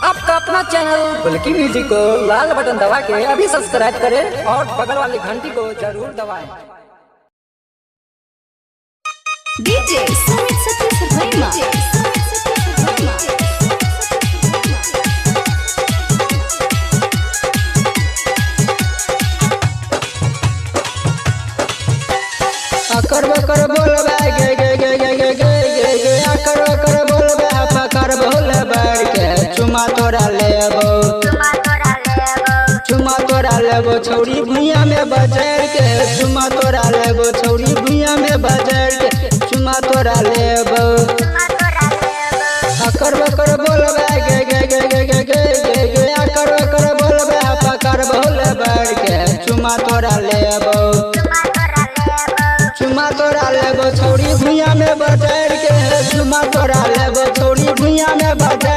आपका अपना channel बुल्की music को लाल बटन दबा के अभी सब्सक्राइब करें और बगल वाली घंटी को जरूर दबाएं। डीजे सुमित सतीश वर्मा अकर बकर बोलबे गे गे गे गे गे गे गे गे अकर बकर बोलबे पकर बोल बैठ के चुमा तोरा लेबो छौरी भुइया में बजर के चुमा तोरा लेबो छौरी भुइया में बजर के चुमा तोरा लेबो अकर बकर बोलबे गे गे गे गे गे गे गे गे अकर बकर बोलबे पकर बोल बैठ के चुमा तोरा लेबो छौरी भुइया में बजर के चुमा तोरा लेबो छौरी भुइया में बजर